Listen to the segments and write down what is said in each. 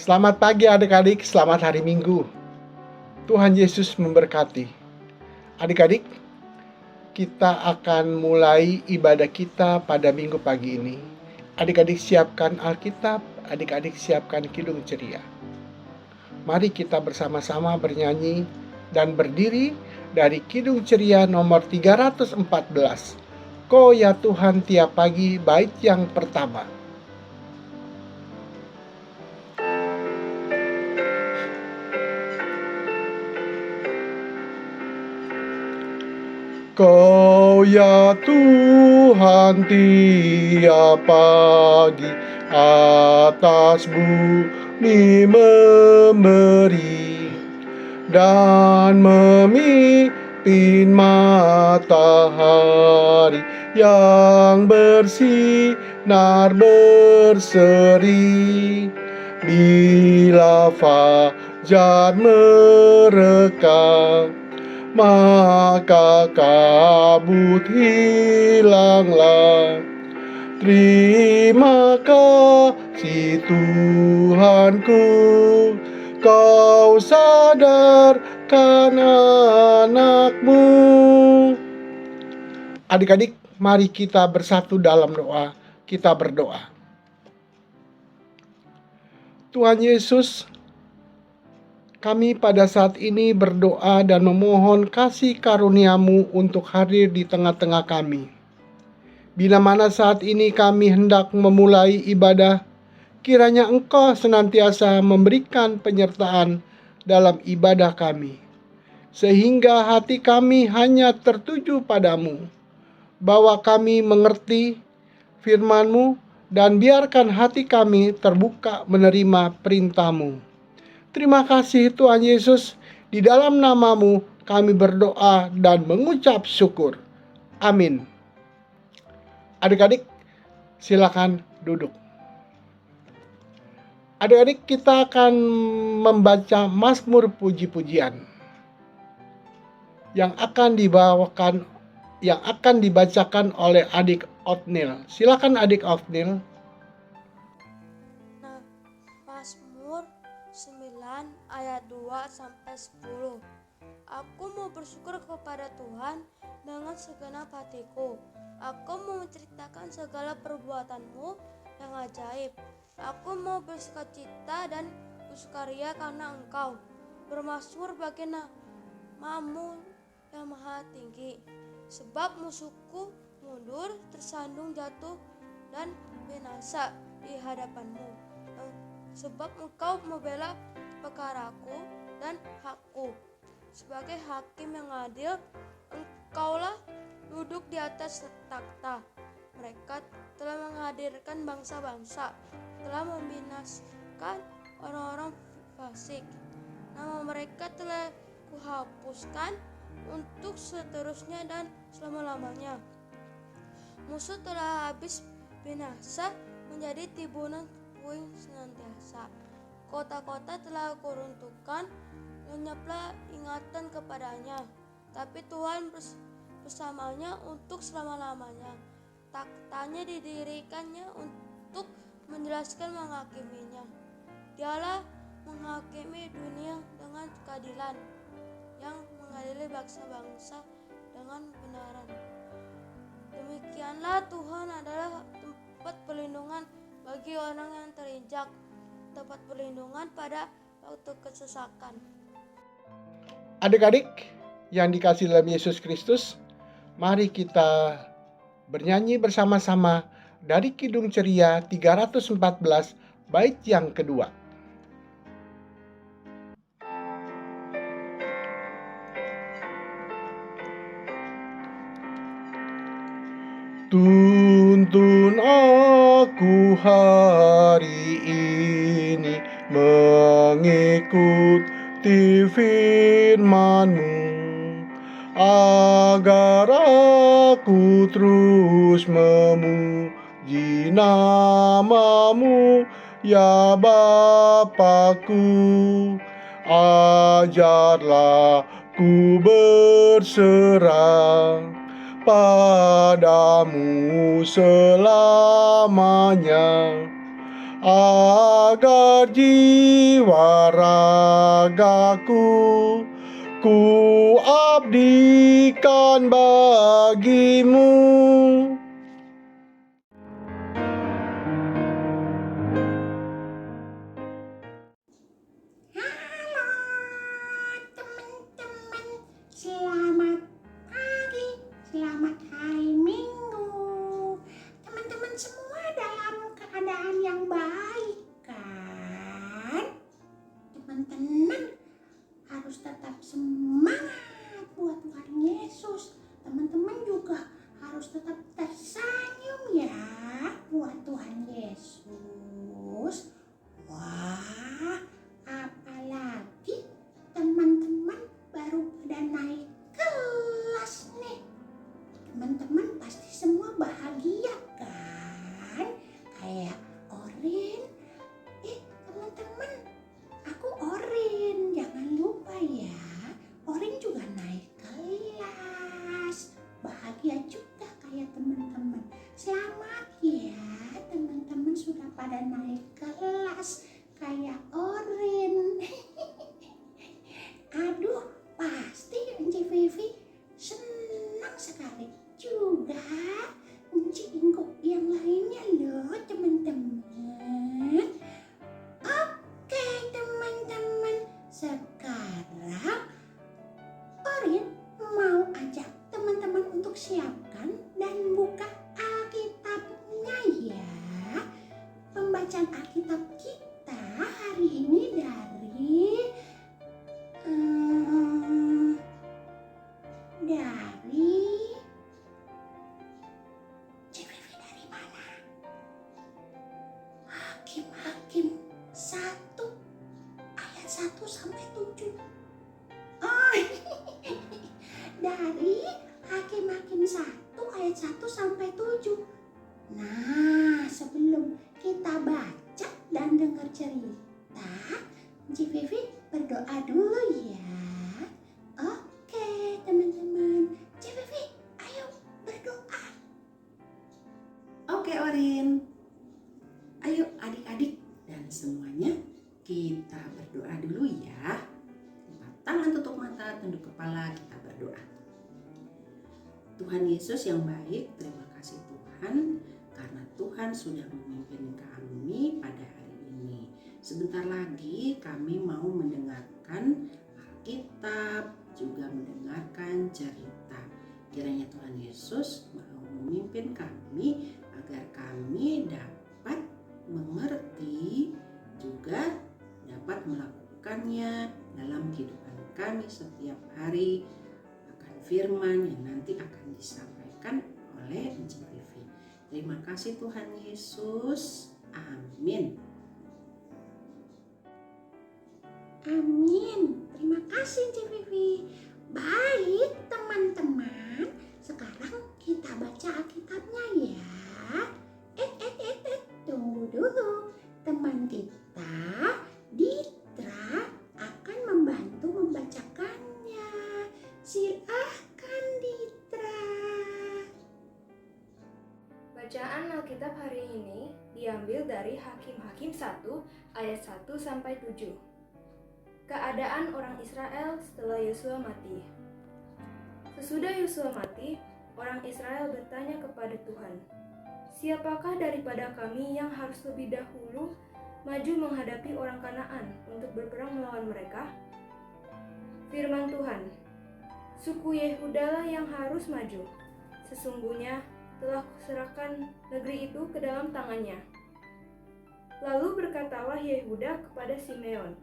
Selamat pagi adik-adik, selamat hari Minggu. Tuhan Yesus memberkati. Adik-adik, kita akan mulai ibadah kita pada Minggu pagi ini. Adik-adik siapkan Alkitab, adik-adik siapkan kidung ceria. Mari kita bersama-sama bernyanyi dan berdiri dari kidung ceria nomor 314. Kau ya Tuhan tiap pagi, bait yang pertama. Kau ya Tuhan tiap pagi atas bumi memberi dan memimpin matahari yang bersinar berseri. Bila fajar mereka, maka kabut hilanglah. Terima kasih Tuhanku, Kau sadarkan anak-Mu. Adik-adik, mari kita bersatu dalam doa. Kita berdoa. Tuhan Yesus, kami pada saat ini berdoa dan memohon kasih karunia-Mu untuk hadir di tengah-tengah kami. Bila mana saat ini kami hendak memulai ibadah, kiranya Engkau senantiasa memberikan penyertaan dalam ibadah kami, sehingga hati kami hanya tertuju padamu, bahwa kami mengerti firman-Mu dan biarkan hati kami terbuka menerima perintah-Mu. Terima kasih Tuhan Yesus, di dalam nama-Mu kami berdoa dan mengucap syukur. Amin. Adik-adik, silakan duduk. Adik-adik, kita akan membaca Mazmur puji-pujian yang akan dibacakan oleh adik Otnil. Silakan adik Otnil. Mazmur 9 ayat 2-10. Aku mau bersyukur kepada Tuhan dengan segenap hatiku. Aku mau menceritakan segala perbuatan-Mu yang ajaib. Aku mau bersukacita dan bersukaria karena Engkau. Bermazmur bagi nama-Mu yang maha tinggi. Sebab musuhku mundur, tersandung jatuh dan binasa di hadapan-Mu. Sebab Engkau membela perkaraku dan hakku. Sebagai hakim yang adil, Engkaulah duduk di atas takhta. Mereka telah menghadirkan bangsa-bangsa, telah membinasakan orang-orang fasik. Nama mereka telah kuhapuskan untuk seterusnya dan selama-lamanya. Musuh telah habis binasa, menjadi timbunan puing senantiasa. Kota-kota telah kuruntuhkan, lenyaplah ingatan kepadanya. Tapi Tuhan bersamanya untuk selama-lamanya. Takhtanya didirikannya untuk menjelaskan menghakiminya. Dialah menghakimi dunia dengan keadilan, yang mengadili bangsa-bangsa dengan kebenaran. Demikianlah Tuhan adalah tempat perlindungan bagi orang yang terinjak, tempat perlindungan pada waktu kesesakan. Adik-adik yang dikasihi dalam Yesus Kristus, mari kita bernyanyi bersama-sama dari kidung ceria 314 bait yang kedua. Tuntun aku hari ini mengikuti firman-Mu, agar aku terus memuji nama-Mu, ya Bapa-Ku. Ajarlah ku berserah padamu selamanya. agar jiwa ragaku ku abdikan bagimu. Halo teman-teman, selamat pagi, selamat hari Minggu. Teman-teman semua dalam keadaan yang baik kan? Teman-teman harus tetap semangat buat Tuhan Yesus. Teman-teman juga harus tetap tersenyum ya buat Tuhan Yesus. Wah, apalagi teman-teman baru pada naik kelas nih. Teman-teman pasti semua bahagia kan? Kayak Orin. Teman-teman, aku Orin. Jangan lupa ya, Orin juga naik kelas. Bahagia juga kayak teman-teman. Selamat ya, teman-teman sudah pada naik kelas kayak Orin. Aduh, pasti Enci Vivi senang sekali juga. Enci Inggo yang lainnya loh teman-teman. Oke teman-teman, sekarang Orin mau ajak teman-teman untuk siapkan dan buka Alkitabnya ya. Pembacaan Alkitab kita hari ini dari CVV dari mana? Hakim-Hakim 1 ayat 1 sampai 7. Oh, dari Hakim-Hakim 1 ayat 1 sampai 7. Nah, sebelum kita baca dan dengar cerita, CVV berdoa dulu ya. Oke, teman-teman. CVV, ayo berdoa. Oke Orin, ayo adik-adik dan semuanya kita berdoa dulu ya. Lipat tangan, tutup mata, tunduk kepala, kita berdoa. Tuhan Yesus yang baik, terima kasih Tuhan karena Tuhan sudah memimpin kami pada hari ini. Sebentar lagi kami mau mendengarkan Alkitab, juga mendengarkan cerita. Kiranya Tuhan Yesus mau memimpin kami agar kami dapat mengerti, juga dapat melakukannya dalam kehidupan kami setiap hari, akan firman yang nanti akan disampaikan oleh Enci Vivi. Terima kasih Tuhan Yesus. Amin. Amin. Terima kasih CVV. Baik teman-teman, sekarang kita baca Alkitabnya ya. Tunggu dulu. Teman kita, Ditra, akan membantu membacakannya. Silahkan Ditra. Bacaan Alkitab hari ini diambil dari Hakim-Hakim 1 ayat 1 sampai 7. Keadaan orang Israel setelah Yosua mati. Sesudah Yosua mati, orang Israel bertanya kepada Tuhan, "Siapakah daripada kami yang harus lebih dahulu maju menghadapi orang Kanaan untuk berperang melawan mereka?" Firman Tuhan, "Suku Yehudalah yang harus maju. Sesungguhnya telah kuserahkan negeri itu ke dalam tangannya." Lalu berkatalah Yehuda kepada Simeon,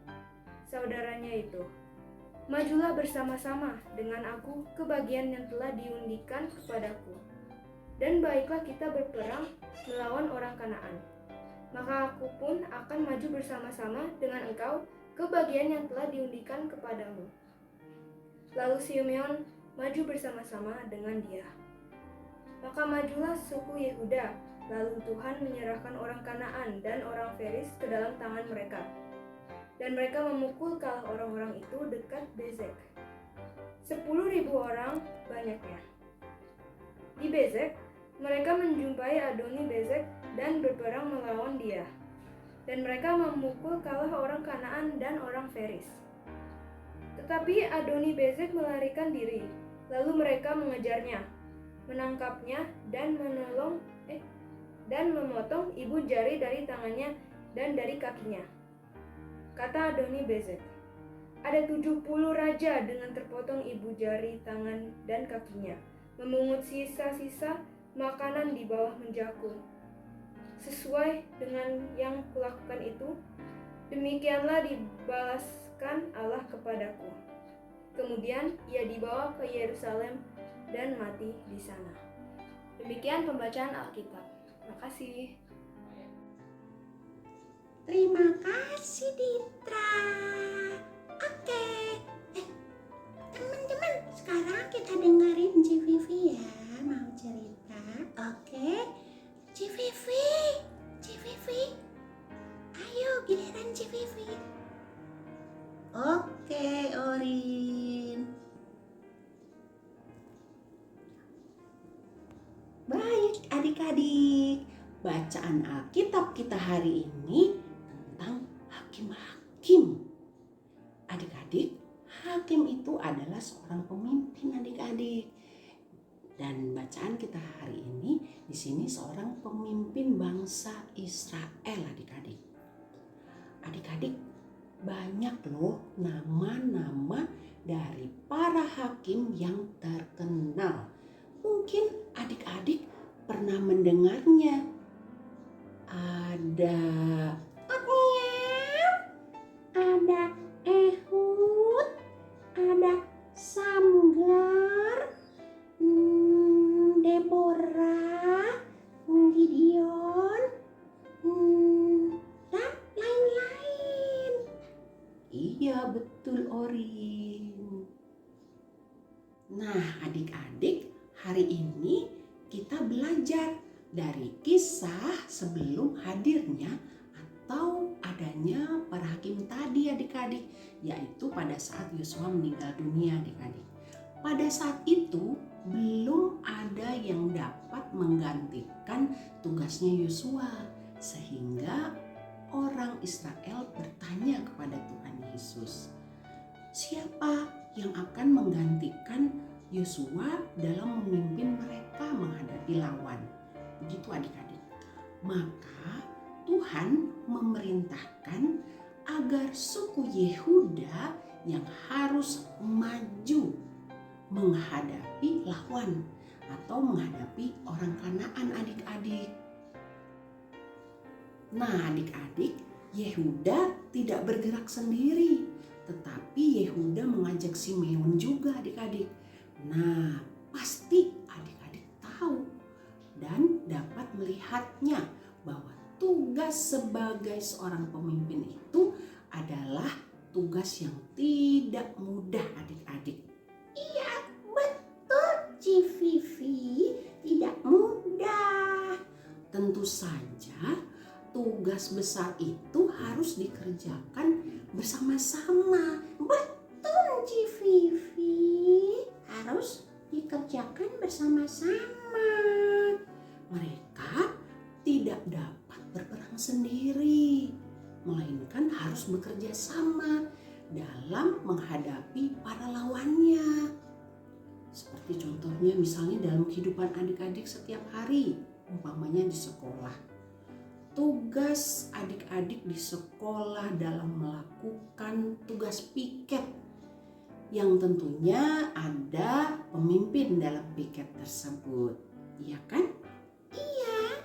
saudaranya itu, "Majulah bersama-sama dengan aku ke bagian yang telah diundikan kepadaku, dan baiklah kita berperang melawan orang Kanaan. Maka aku pun akan maju bersama-sama dengan engkau ke bagian yang telah diundikan kepadamu." Lalu Simeon maju bersama-sama dengan dia. Maka majulah suku Yehuda, lalu Tuhan menyerahkan orang Kanaan dan orang Feris ke dalam tangan mereka. Dan mereka memukul kalah orang-orang itu dekat Bezek. 10.000 orang banyaknya. Di Bezek, mereka menjumpai Adoni Bezek dan berperang melawan dia. dan mereka memukul kalah orang Kanaan dan orang Feris. Tetapi Adoni-Bezek melarikan diri, lalu mereka mengejarnya, menangkapnya dan memotong ibu jari dari tangannya dan dari kakinya. Kata Adoni-Bezek, ada 70 raja dengan terpotong ibu jari tangan dan kakinya, memungut sisa-sisa makanan di bawah menjaku. Sesuai dengan yang kulakukan itu, demikianlah dibalaskan Allah kepadaku. Kemudian ia dibawa ke Yerusalem dan mati di sana. Demikian pembacaan Alkitab. Terima kasih. Terima kasih Ditra. Oke. Teman-teman, sekarang kita dengerin Ci Vivi ya, mau cerita. Oke. Ci Vivi. Ayo giliran Ci Vivi. Oke, Orin. Baik, adik-adik. Bacaan Alkitab kita hari ini tentang hakim-hakim. Adik-adik, hakim itu adalah seorang pemimpin adik-adik. Dan bacaan kita hari ini di sini seorang pemimpin bangsa Israel adik-adik. Adik-adik, banyak loh nama-nama dari para hakim yang terkenal. Mungkin adik-adik pernah mendengarnya. Ada Otniel, ada Ehud, ada Samgar, Deborah, Gideon, dan lain-lain. Iya, betul Orin. Nah, adik-adik, hari ini kita belajar dari kisah sebelum hadirnya atau adanya para hakim tadi adik-adik, yaitu pada saat Yosua meninggal dunia adik-adik. Pada saat itu belum ada yang dapat menggantikan tugasnya Yosua, sehingga orang Israel bertanya kepada Tuhan Yesus, siapa yang akan menggantikan Yosua dalam memimpin mereka menghadapi lawan? Begitu adik-adik. Maka Tuhan memerintahkan agar suku Yehuda yang harus maju menghadapi lawan atau menghadapi orang Kanaan adik-adik. Nah adik-adik, Yehuda tidak bergerak sendiri, tetapi Yehuda mengajak Simeon juga adik-adik. Nah pasti adik-adik tahu dan dapat melihatnya bahwa tugas sebagai seorang pemimpin itu adalah tugas yang tidak mudah adik-adik. Iya, betul Ci Vivi, tidak mudah. Tentu saja tugas besar itu harus dikerjakan bersama-sama. Betul Ci Vivi, harus dikerjakan bersama-sama. Mereka tidak dapat berperang sendiri, melainkan harus bekerja sama dalam menghadapi para lawannya. Seperti contohnya misalnya dalam kehidupan adik-adik setiap hari, umpamanya di sekolah. Tugas adik-adik di sekolah dalam melakukan tugas piket yang tentunya ada pemimpin dalam piket tersebut. Iya kan? Iya.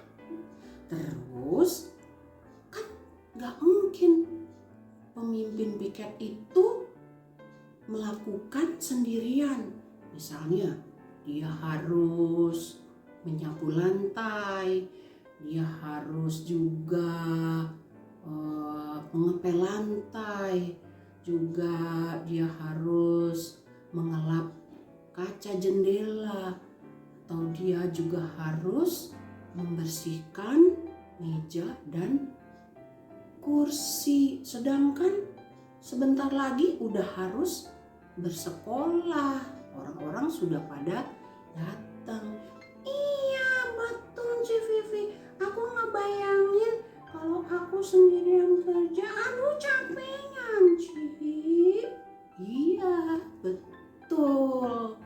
Terus kan gak mungkin pemimpin piket itu melakukan sendirian. Misalnya dia harus menyapu lantai, dia harus juga mengepel lantai, juga dia harus mengelap kaca jendela, atau dia juga harus membersihkan meja dan kursi. Sedangkan sebentar lagi udah harus bersekolah, orang-orang sudah pada datang. Iya betul Ci Vivi, aku ngebayangin kalau aku aku sendiri yang kerja. Aduh capeknya, Ci. Iya, betul.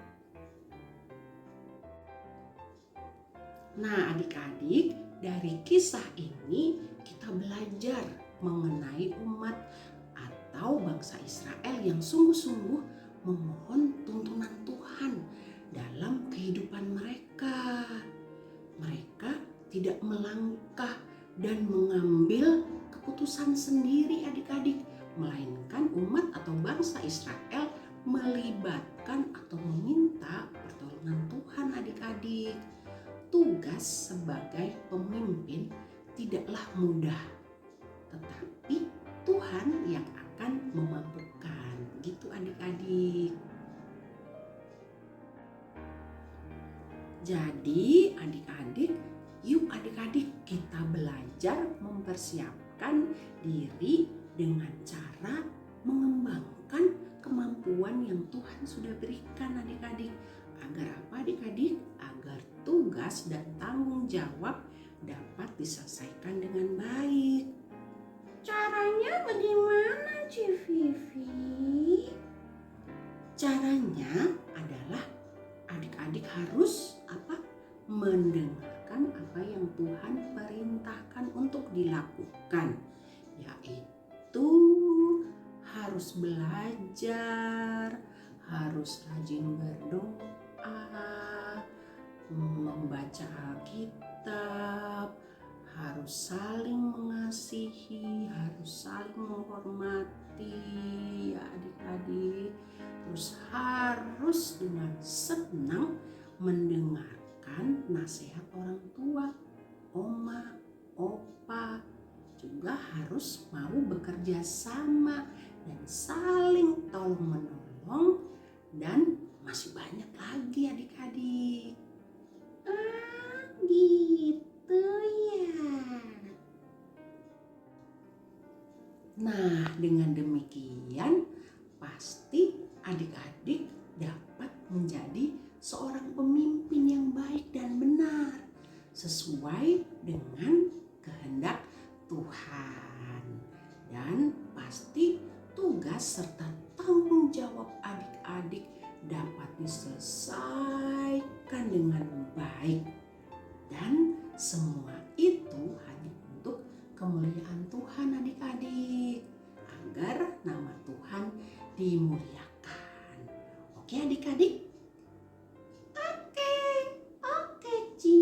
Nah, adik-adik, dari kisah ini kita belajar mengenai umat atau bangsa Israel yang sungguh-sungguh memohon tuntunan Tuhan dalam kehidupan mereka. Mereka tidak melangkah dan mengambil keputusan sendiri adik-adik, melainkan umat atau bangsa Israel melibatkan atau meminta pertolongan Tuhan adik-adik. Tugas sebagai pemimpin tidaklah mudah, tetapi Tuhan yang akan memampukan, gitu adik-adik. Jadi adik-adik, yuk adik-adik kita belajar mempersiapkan diri dengan cara mengembangkan kemampuan yang Tuhan sudah berikan adik-adik. Agar apa adik-adik? Agar tugas dan tanggung jawab dapat diselesaikan dengan baik. Caranya bagaimana, Ci Vivi? Caranya adalah adik-adik harus mendengarkan apa yang Tuhan perintahkan untuk dilakukan, yaitu harus belajar, harus rajin berdoa, membaca Alkitab, harus saling mengasihi, harus saling menghormati ya adik-adik. Terus harus dengan senang mendengarkan nasihat orang tua, oma, opa. Juga harus mau bekerja sama dan saling tolong-menolong, dan masih banyak lagi adik-adik. Gitu ya. Nah, dengan demikian pasti adik-adik dapat menjadi seorang pemimpin yang baik dan benar sesuai dengan kehendak Tuhan. Dan pasti tugas serta tanggung jawab adik-adik dapat diselesaikan dengan baik. Dan semua itu hanya untuk kemuliaan Tuhan adik-adik, agar nama Tuhan dimuliakan. Oke adik-adik? Oke, Ci.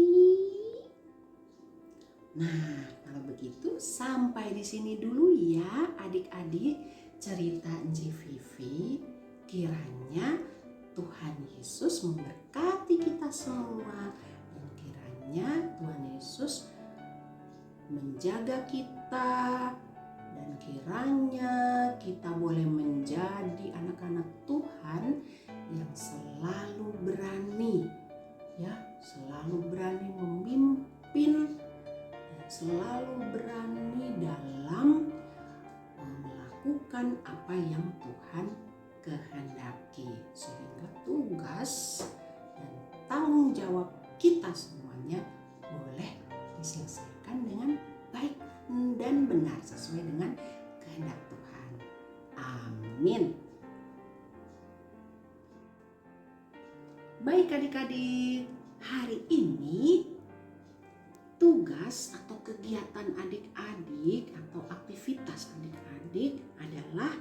Nah, kalau begitu sampai di sini dulu ya adik-adik cerita Enci Vivi. Kiranya Tuhan Yesus memberkati kita semua, dan kiranya Tuhan Yesus menjaga kita, dan kiranya kita boleh menjadi anak-anak Tuhan yang selalu berani memimpin, dan selalu berani dalam melakukan apa yang Tuhan kehendaki, sehingga tugas dan tanggung jawab kita semuanya boleh diselesaikan dengan baik dan benar sesuai dengan kehendak Tuhan. Amin. Baik adik-adik, hari ini tugas atau kegiatan adik-adik atau aktivitas adik-adik adalah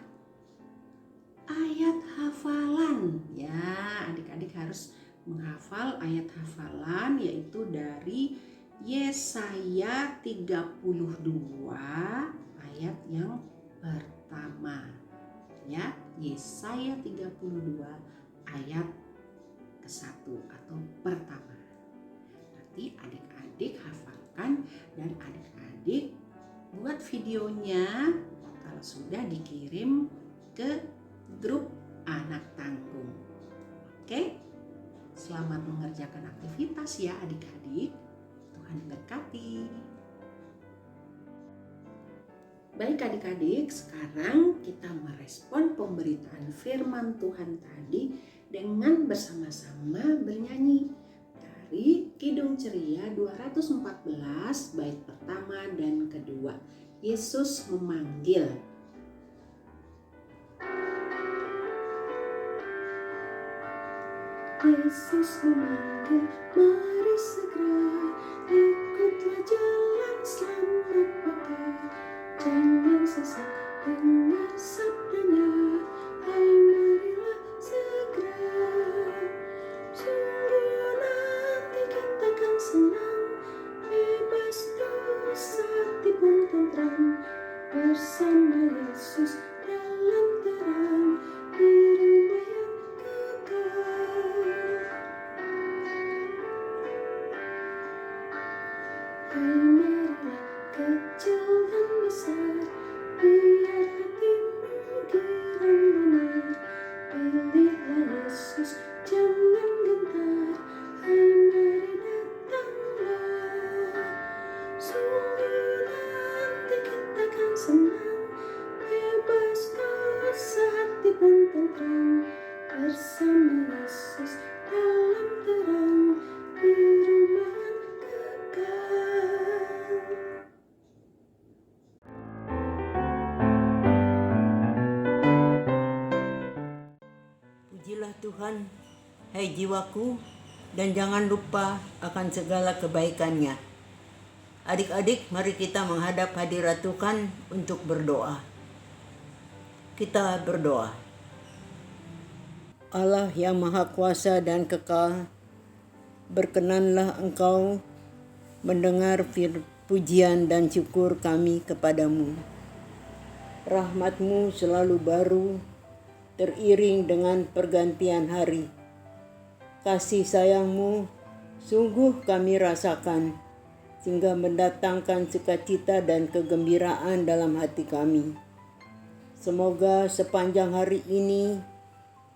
ayat hafalan. Ya, adik-adik harus menghafal ayat hafalan, yaitu dari Yesaya 32 ayat yang pertama. Ya, Yesaya 32 ayat ke-1 atau pertama. Nanti adik-adik hafalkan dan adik-adik buat videonya kalau sudah dikirim ke grup anak tanggung. Oke? Selamat mengerjakan aktivitas ya adik-adik. Tuhan berkati. Baik adik-adik, sekarang kita merespon pemberitaan firman Tuhan tadi dengan bersama-sama bernyanyi dari Kidung Ceria 214 bait pertama dan kedua. Yesus memanggil. Yesus memanggil, mari segera ikutlah jalan selamat bapa. Jangan sesat dengar sabdanya, hai marilah segera. Sungguh nanti kita akan senang, bebas dosa hati pun tentram, bersama Yesus dalam terang di rumah yang kekal. Hai marilah kecil dan besar, biar hatimu girang benar. Pilihlah Yesus, jangan gentar, hai mari datanglah. Sungguh nanti kita akan senang, bebas dosa hati pun tentram, bersama Yesus dalam terang di rumah yang kekal. Pujilah Tuhan, hai jiwaku, dan jangan lupa akan segala kebaikannya. Adik-adik, mari kita menghadap hadirat Tuhan untuk berdoa. Kita berdoa. Allah yang Maha Kuasa dan Kekal, berkenanlah Engkau mendengar pujian dan syukur kami kepadamu. Rahmat-Mu selalu baru, teriring dengan pergantian hari. Kasih sayang-Mu sungguh kami rasakan, sehingga mendatangkan sukacita dan kegembiraan dalam hati kami. Semoga sepanjang hari ini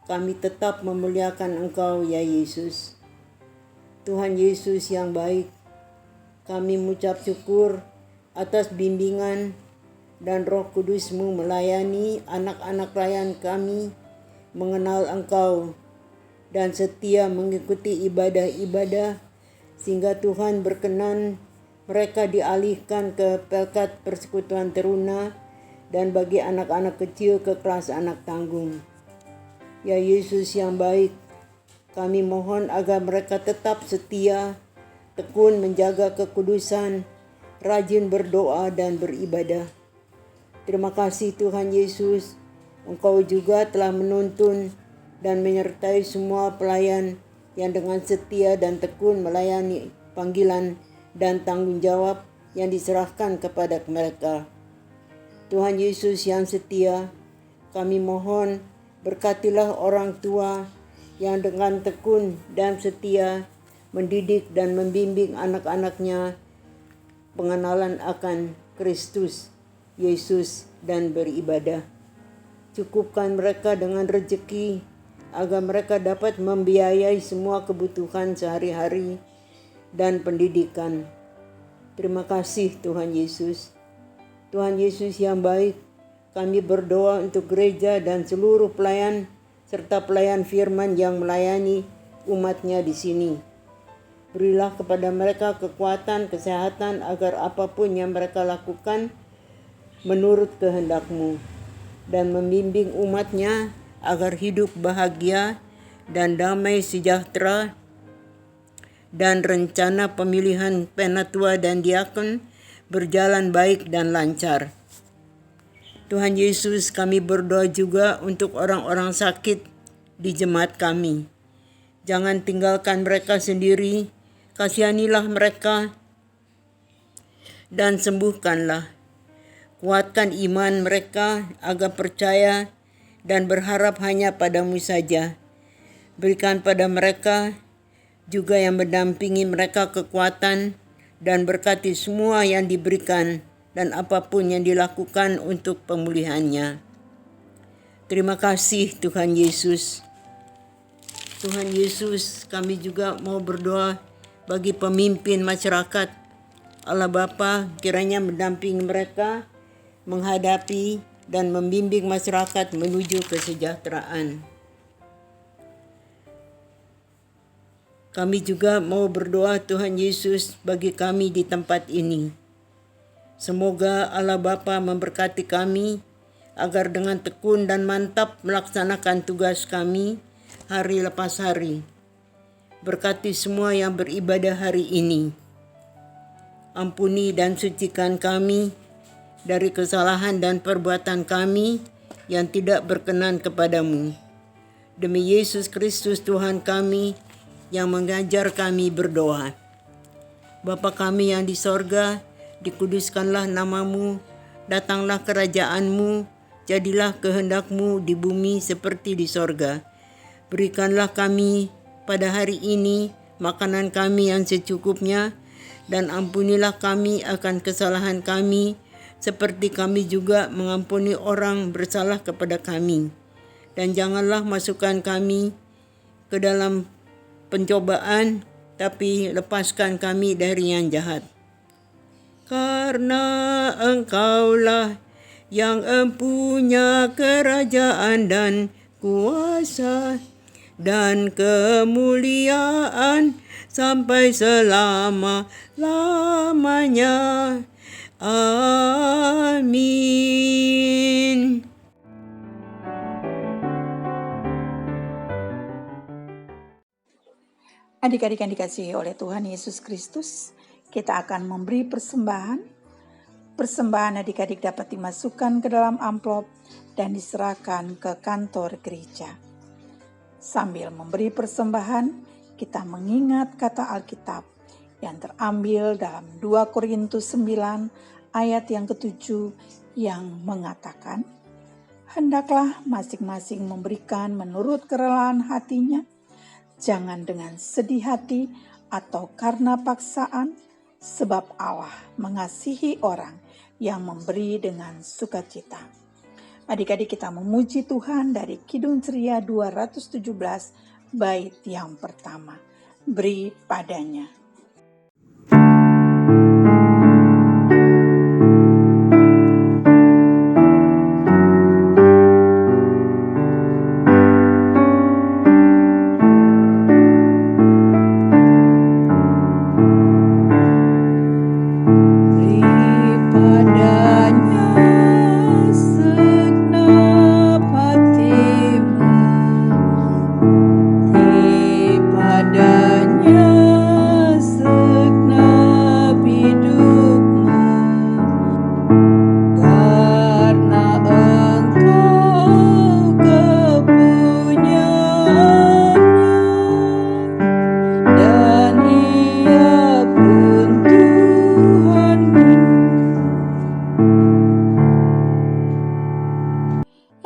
kami tetap memuliakan Engkau, ya Yesus. Tuhan Yesus yang baik, kami mengucap syukur atas bimbingan dan Roh Kudus-Mu melayani anak-anak rayan kami mengenal Engkau dan setia mengikuti ibadah-ibadah, sehingga Tuhan berkenan mereka dialihkan ke pelkat persekutuan teruna, dan bagi anak-anak kecil ke kelas anak tanggung. Ya Yesus yang baik, kami mohon agar mereka tetap setia, tekun menjaga kekudusan, rajin berdoa dan beribadah. Terima kasih Tuhan Yesus, Engkau juga telah menuntun dan menyertai semua pelayan yang dengan setia dan tekun melayani panggilan dan tanggung jawab yang diserahkan kepada mereka. Tuhan Yesus yang setia, kami mohon berkatilah orang tua yang dengan tekun dan setia mendidik dan membimbing anak-anaknya pengenalan akan Kristus Yesus dan beribadah. Cukupkan mereka dengan rezeki agar mereka dapat membiayai semua kebutuhan sehari-hari dan pendidikan. Terima kasih Tuhan Yesus. Tuhan Yesus yang baik, kami berdoa untuk gereja dan seluruh pelayan serta pelayan firman yang melayani umatnya di sini. Berilah kepada mereka kekuatan, kesehatan agar apapun yang mereka lakukan menurut kehendak-Mu, dan membimbing umatnya agar hidup bahagia dan damai sejahtera, dan rencana pemilihan penatua dan diakon berjalan baik dan lancar. Tuhan Yesus, kami berdoa juga untuk orang-orang sakit di jemaat kami. Jangan tinggalkan mereka sendiri, kasihanilah mereka dan sembuhkanlah. Kuatkan iman mereka agar percaya dan berharap hanya padamu saja. Berikan pada mereka juga yang mendampingi mereka kekuatan, dan berkati semua yang diberikan dan apapun yang dilakukan untuk pemulihannya. Terima kasih Tuhan Yesus. Tuhan Yesus, kami juga mau berdoa bagi pemimpin masyarakat. Allah Bapa, kiranya mendampingi mereka menghadapi dan membimbing masyarakat menuju kesejahteraan. Kami juga mau berdoa Tuhan Yesus bagi kami di tempat ini. Semoga Allah Bapa memberkati kami agar dengan tekun dan mantap melaksanakan tugas kami hari lepas hari. Berkati semua yang beribadah hari ini. Ampuni dan sucikan kami dari kesalahan dan perbuatan kami yang tidak berkenan kepadamu. Demi Yesus Kristus Tuhan kami yang mengajar kami berdoa. Bapa kami yang di sorga, dikuduskanlah namamu, datanglah kerajaanmu, jadilah kehendakmu di bumi seperti di sorga. Berikanlah kami pada hari ini makanan kami yang secukupnya, dan ampunilah kami akan kesalahan kami, seperti kami juga mengampuni orang bersalah kepada kami. Dan janganlah masukkan kami ke dalam pencobaan, tapi lepaskan kami dari yang jahat. Karena Engkaulah yang empunya kerajaan dan kuasa dan kemuliaan sampai selama-lamanya. Amin. Adik-adik yang dikasihi oleh Tuhan Yesus Kristus, kita akan memberi persembahan. Persembahan adik-adik dapat dimasukkan ke dalam amplop dan diserahkan ke kantor gereja. Sambil memberi persembahan, kita mengingat kata Alkitab yang terambil dalam 2 Korintus 9 ayat yang ke-7 yang mengatakan, "Hendaklah masing-masing memberikan menurut kerelaan hatinya, jangan dengan sedih hati atau karena paksaan, sebab Allah mengasihi orang yang memberi dengan sukacita." Adik-adik, kita memuji Tuhan dari Kidung Ceria 217 bait yang pertama. Beri padanya.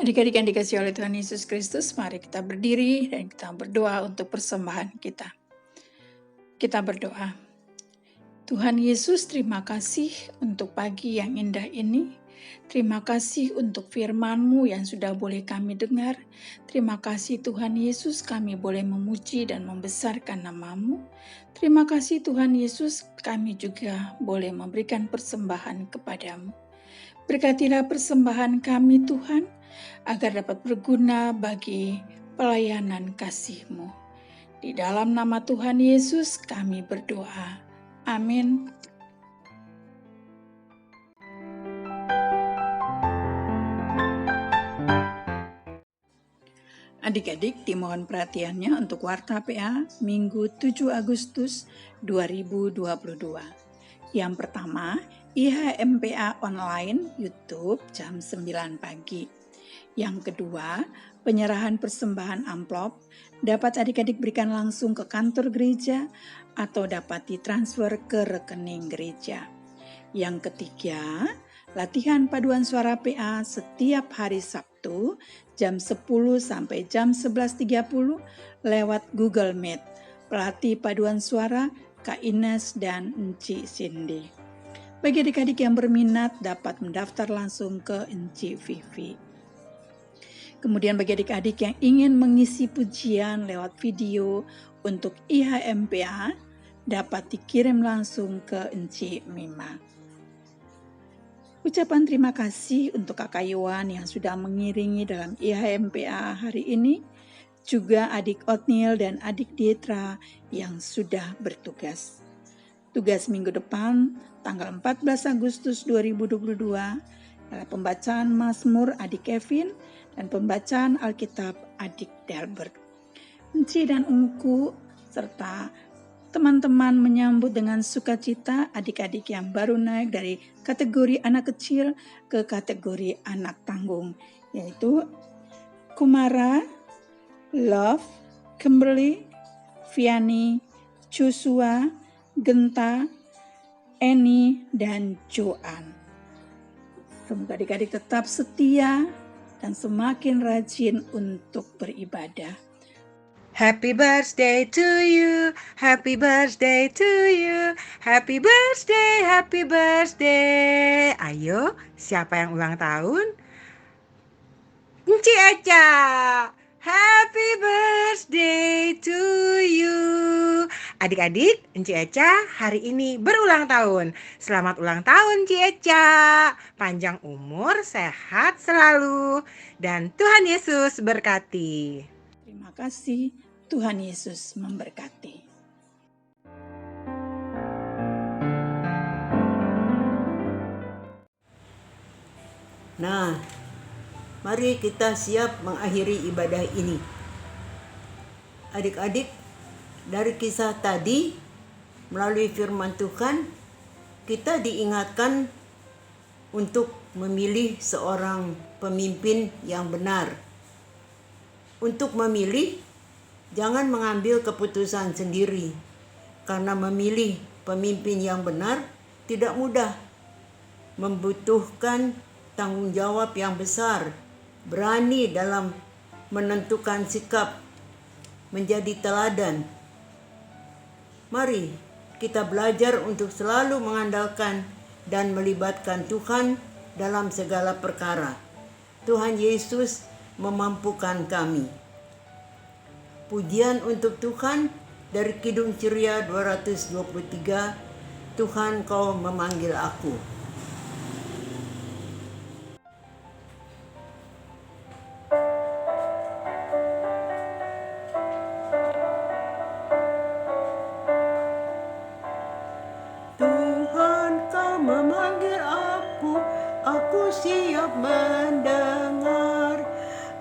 Adik-adik yang dikasihi oleh Tuhan Yesus Kristus, mari kita berdiri dan kita berdoa untuk persembahan kita. Kita berdoa. Tuhan Yesus, terima kasih untuk pagi yang indah ini. Terima kasih untuk firman-Mu yang sudah boleh kami dengar. Terima kasih Tuhan Yesus, kami boleh memuji dan membesarkan nama-Mu. Terima kasih Tuhan Yesus, kami juga boleh memberikan persembahan kepada-Mu. Berkatilah persembahan kami Tuhan, agar dapat berguna bagi pelayanan kasih-Mu. Di dalam nama Tuhan Yesus kami berdoa. Amin. Adik-adik dimohon perhatiannya untuk Warta PA Minggu 7 Agustus 2022. Yang pertama, IHMPA online YouTube jam 9 pagi. Yang kedua, penyerahan persembahan amplop dapat adik-adik berikan langsung ke kantor gereja atau dapat ditransfer ke rekening gereja. Yang ketiga, latihan paduan suara PA setiap hari Sabtu jam 10 sampai jam 11.30 lewat Google Meet. Pelatih paduan suara Kak Ines dan Enci Cindy. Bagi adik-adik yang berminat dapat mendaftar langsung ke Enci Vivi. Kemudian bagi adik-adik yang ingin mengisi pujian lewat video untuk IHMPA dapat dikirim langsung ke Enci Mima. Ucapan terima kasih untuk Kakak Yohan yang sudah mengiringi dalam IHMPA hari ini, juga adik Otniel dan adik Dietra yang sudah bertugas. Tugas minggu depan tanggal 14 Agustus 2022 adalah pembacaan Mazmur adik Kevin dan pembacaan Alkitab adik Delbert. Enci dan Ungku serta teman-teman menyambut dengan sukacita adik-adik yang baru naik dari kategori anak kecil ke kategori anak tanggung, yaitu Kumara, Love, Kimberly, Vianney, Joshua, Genta, Eni, dan Joan. Semoga adik-adik tetap setia dan semakin rajin untuk beribadah. Happy birthday to you, happy birthday to you, happy birthday, happy birthday. Ayo, siapa yang ulang tahun? Enci Eca, happy birthday to you. Adik-adik, Enci Eca hari ini berulang tahun. Selamat ulang tahun, Enci Eca. Panjang umur, sehat selalu, dan Tuhan Yesus berkati. Terima kasih, Tuhan Yesus memberkati. Nah, mari kita siap mengakhiri ibadah ini. Adik-adik, dari kisah tadi, melalui firman Tuhan, kita diingatkan untuk memilih seorang pemimpin yang benar. Untuk memilih, jangan mengambil keputusan sendiri, karena memilih pemimpin yang benar tidak mudah, membutuhkan tanggung jawab yang besar, berani dalam menentukan sikap, menjadi teladan. Mari kita belajar untuk selalu mengandalkan dan melibatkan Tuhan dalam segala perkara. Tuhan Yesus memampukan kami. Pujian untuk Tuhan dari Kidung Ceria 223, Tuhan kau memanggil aku. Tuhan kau memanggil aku siap mendengar.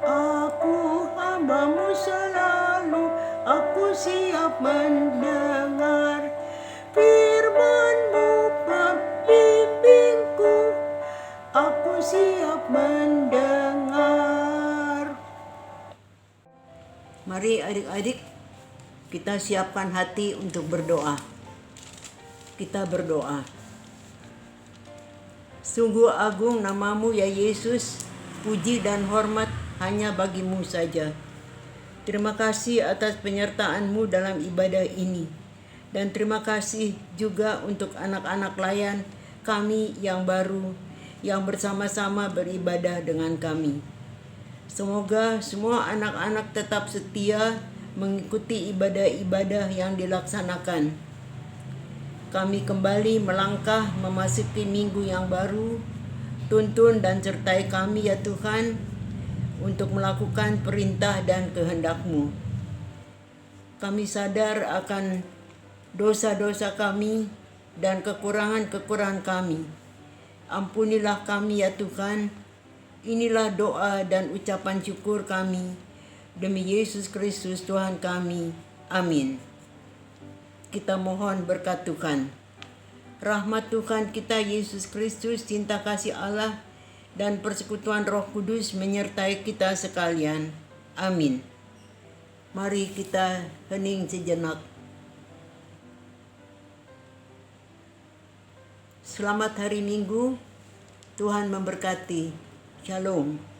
Aku hamba-Mu selalu, aku siap mendengar. Firman-Mu membimbingku, aku siap mendengar. Mari adik-adik, kita siapkan hati untuk berdoa. Kita berdoa. Sungguh agung nama-Mu ya Yesus, puji dan hormat hanya bagi-Mu saja. Terima kasih atas penyertaan-Mu dalam ibadah ini. Dan terima kasih juga untuk anak-anak layan kami yang baru, yang bersama-sama beribadah dengan kami. Semoga semua anak-anak tetap setia mengikuti ibadah-ibadah yang dilaksanakan. Kami kembali melangkah memasuki minggu yang baru. Tuntun dan sertai kami ya Tuhan untuk melakukan perintah dan kehendak-Mu. Kami sadar akan dosa-dosa kami dan kekurangan-kekurangan kami. Ampunilah kami ya Tuhan. Inilah doa dan ucapan syukur kami. Demi Yesus Kristus Tuhan kami. Amin. Kita mohon berkat Tuhan. Rahmat Tuhan kita Yesus Kristus, cinta kasih Allah, dan persekutuan Roh Kudus menyertai kita sekalian. Amin. Mari kita hening sejenak. Selamat hari Minggu. Tuhan memberkati. Shalom.